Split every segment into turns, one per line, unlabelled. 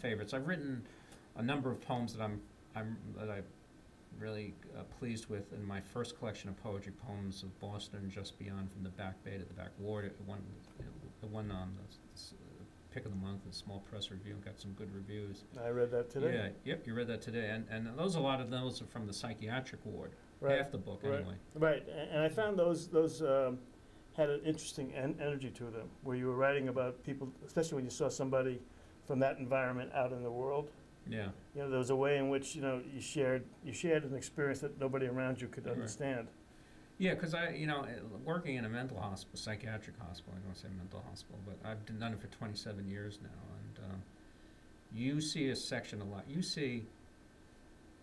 favorites. I've written a number of poems that I'm really pleased with in my first collection of poetry poems of Boston, Just Beyond from the Back Bay to the Back Ward. The one on the Pick of the Month, the Small Press Review, got some good reviews.
I read that today.
Yeah, yep, you read that today, and a lot of those are from the psychiatric ward.
Right.
Half the book, anyway.
Right, and I found those had an interesting energy to them, where you were writing about people, especially when you saw somebody from that environment out in the world.
Yeah.
You know, there was a way in which, you know, you shared an experience that nobody around you could understand.
Yeah, because working in a mental hospital, psychiatric hospital, I don't want to say mental hospital, but I've done it for 27 years now, and you see a section a lot. You see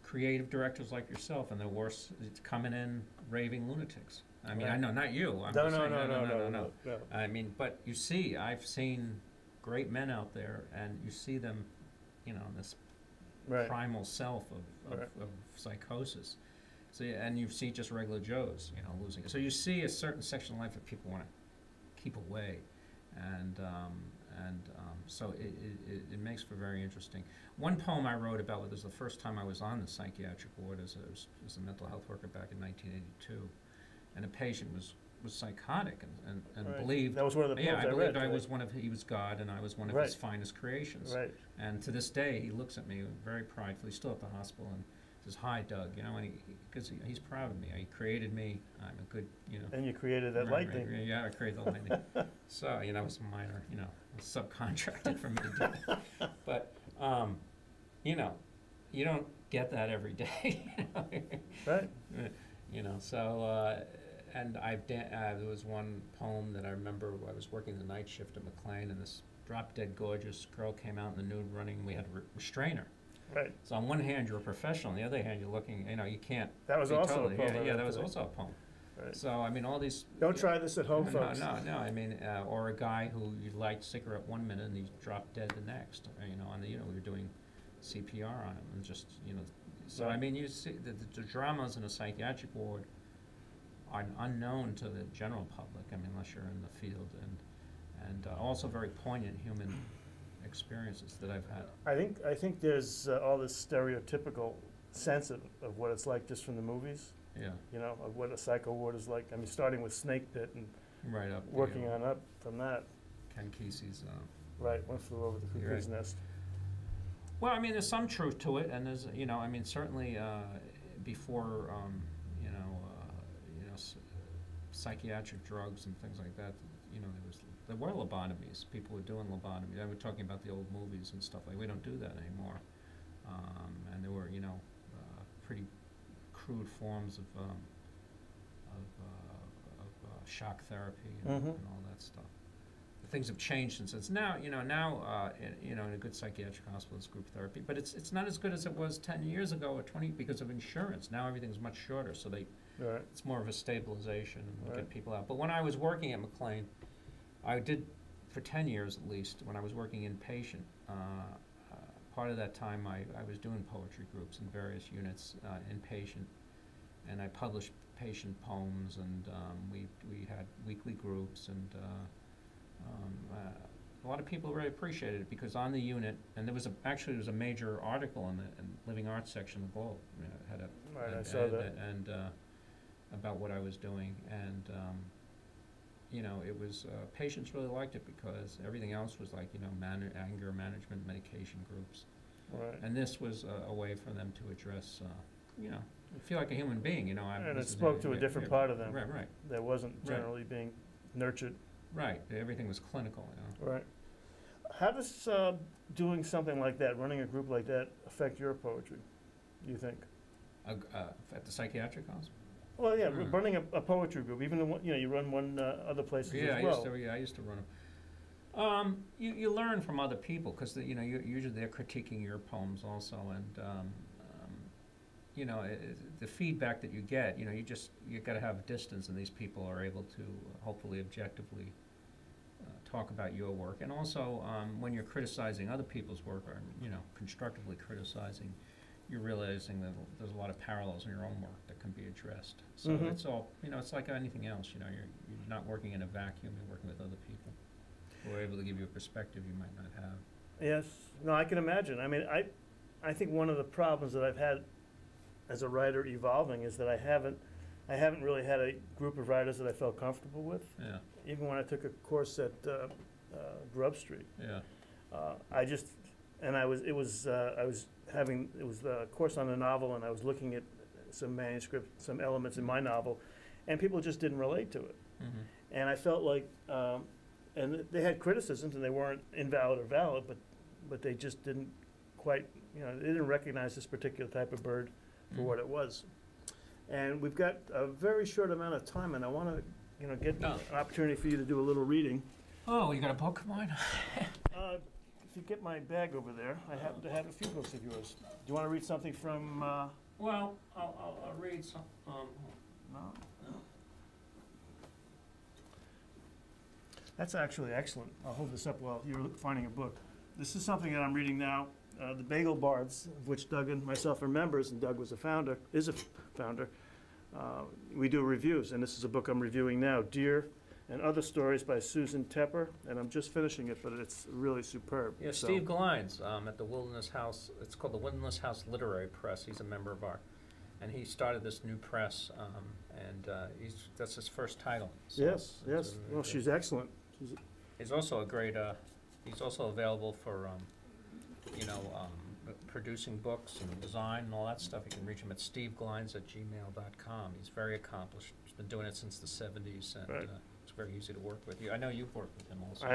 creative directors like yourself, and the worst, it's coming in raving lunatics. I mean, right. I know, not you. No. I mean, but you see, I've seen great men out there, and you see them, you know, in this primal self of psychosis. So, and you see just regular Joes, you know, losing it. So you see a certain section of life that people want to keep away, and so it makes for very interesting. One poem I wrote about it was the first time I was on the psychiatric ward as a mental health worker back in 1982, and a patient was psychotic and believed
that was one of the poems
I believed
read,
I was he was God, and I was one of his finest creations.
Right.
And to this day, he looks at me very pridefully, still at the hospital, and says, "Hi, Doug." You know, because he's proud of me. He created me. I'm a good, you know.
And you created that lightning.
Right, yeah, I created the lightning. So, you know, it was minor, you know, subcontracted for me to do it. But, you know, you don't get that every day. You know?
Right.
You know, so, and there was one poem that I remember. I was working the night shift at McLean, and this drop-dead gorgeous girl came out in the nude running. We had a restrainer.
Right.
So on one hand, you're a professional. On the other hand, you're looking, you know, you can't.
That was also a poem.
Yeah, that was also a poem. Right. So, I mean, all these.
Don't try this at home, folks.
No. I mean, or a guy who you light cigarette 1 minute and he's dropped dead the next. You know, you're doing CPR on him and just, you know. So, right. I mean, you see the dramas in a psychiatric ward are unknown to the general public. I mean, unless you're in the field, and also very poignant human experiences that I've had.
I think there's all this stereotypical sense of what it's like just from the movies.
Yeah.
You know, of what a psycho ward is like. I mean, starting with Snake Pit and
right up
working on up from that.
Ken Kesey's.
Right, One Flew Over the Cuckoo's Nest.
Well, I mean, there's some truth to it, and there's, you know, I mean, certainly before, psychiatric drugs and things like that, you know, there were lobotomies. People were doing lobotomies. I was talking about the old movies and stuff like. We don't do that anymore. And there were, you know, pretty crude forms of shock therapy and all that stuff. Things have changed since now. You know, in a good psychiatric hospital, it's group therapy, but it's not as good as it was 10 years ago or 20 because of insurance. Now everything's much shorter, so it's more of a stabilization and get people out. But when I was working at McLean, I did for 10 years at least. When I was working inpatient, part of that time I was doing poetry groups in various units inpatient, and I published patient poems, and we had weekly groups, and a lot of people really appreciated it because on the unit, and there was a major article in the Living Arts section of the Globe.
I saw that.
And about what I was doing, and you know, it was patients really liked it because everything else was like, you know, anger management, medication groups, and this was a way for them to address, you know, feel like a human being, you know.
And it spoke to a different part of them.
Right.
That wasn't generally being nurtured.
Right. Everything was clinical, you know.
Right. How does doing something like that, running a group like that, affect your poetry, do you think?
At the psychiatric hospital?
Well, yeah, running a poetry group, even the you know, you run one other places as well.
I used to run them. You learn from other people because you know usually they're critiquing your poems also, and you know the feedback that you get. You know, you got to have distance, and these people are able to hopefully objectively talk about your work, and also when you're criticizing other people's work, or you know, constructively criticizing, you're realizing that there's a lot of parallels in your own work that can be addressed. So it's all, you know, it's like anything else. You know, you're not working in a vacuum. You're working with other people who are able to give you a perspective you might not have.
Yes, no, I can imagine. I mean, I think one of the problems that I've had as a writer evolving is that I haven't really had a group of writers that I felt comfortable with.
Yeah,
Even when I took a course at Grub Street,
yeah,
I just, and I was having, it was a course on a novel, and I was looking at some manuscript, some elements in my novel, and people just didn't relate to it.
mhm,
And I felt like, and they had criticisms, and they weren't invalid or valid, but they just didn't quite, they didn't recognize this particular type of bird for what it was. And we've got a very short amount of time, and I want to, get
Oh.
an opportunity for you to do a little reading.
Oh, you got a book of mine?
If you get my bag over there, I happen to have a few books of yours. Do you want to read something from?
Well, I'll read some,
No. That's actually excellent. I'll hold this up while you're finding a book. This is something that I'm reading now, The Bagel Bards, of which Doug and myself are members, and Doug is a founder. We do reviews, and this is a book I'm reviewing now, Deer and Other Stories by Susan Tepper, and I'm just finishing it, but it's really superb.
yeah,
So-
Steve Glines, at the Wilderness House, it's called the Wilderness House Literary Press, he's a member of and he started this new press, and that's his first title. So
Yes,
it's
yes.
a-
Well, she's excellent.
He's also a great, he's also available for, producing books and design and all that stuff. You can reach him at steveglines@gmail.com. He's very accomplished. He's been doing it since the 70s, and
Right.
it's very easy to work with. I know you've worked with him also.
I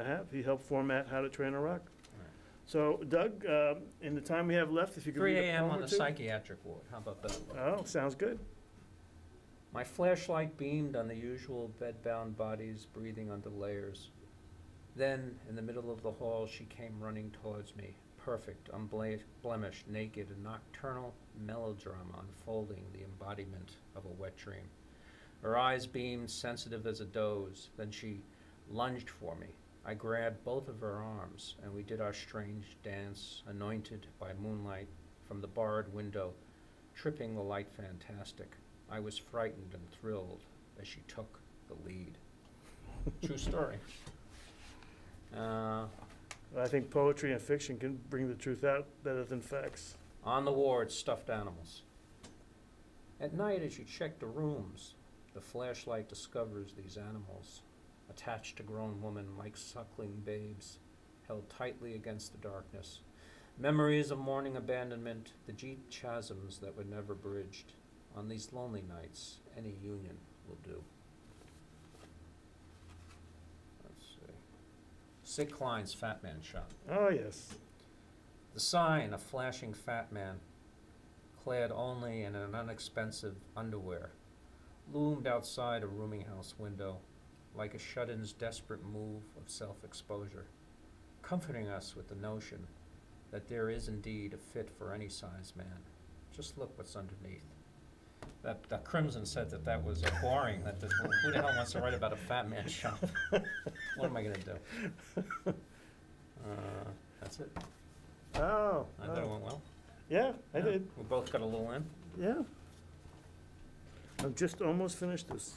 have. He helped format How to Train a Rock.
Right.
So, Doug, in the time we have left, if you could
3
read a
a.m.
poem
on
or
the
two.
psychiatric ward. How about that?
Oh, sounds good.
My flashlight beamed on the usual bed-bound bodies breathing under layers. Then, in the middle of the hall, she came running towards me, perfect, unblemished, naked, a nocturnal melodrama unfolding the embodiment of a wet dream. Her eyes beamed, sensitive as a doe's. Then she lunged for me. I grabbed both of her arms, and we did our strange dance, anointed by moonlight from the barred window, tripping the light fantastic. I was frightened and thrilled as she took the lead. True story.
I think poetry and fiction can bring the truth out better than facts.
On the ward, stuffed animals. At night, as you check the rooms, the flashlight discovers these animals, attached to grown women like suckling babes, held tightly against the darkness. Memories of morning abandonment, the deep chasms that were never bridged. On these lonely nights, any union will do. Let's see. Sid Klein's Fat Man Shop.
Oh, yes.
The sign, a flashing fat man, clad only in an inexpensive underwear, loomed outside a rooming house window, like a shut-in's desperate move of self-exposure, comforting us with the notion that there is indeed a fit for any size man. Just look what's underneath. That Crimson said that was boring. Who the hell wants to write about a fat man shop? What am I going to do? That's it.
Oh.
I thought it went well.
Yeah, I
Yeah.
did.
We both got a little in.
Yeah. I've just almost finished this.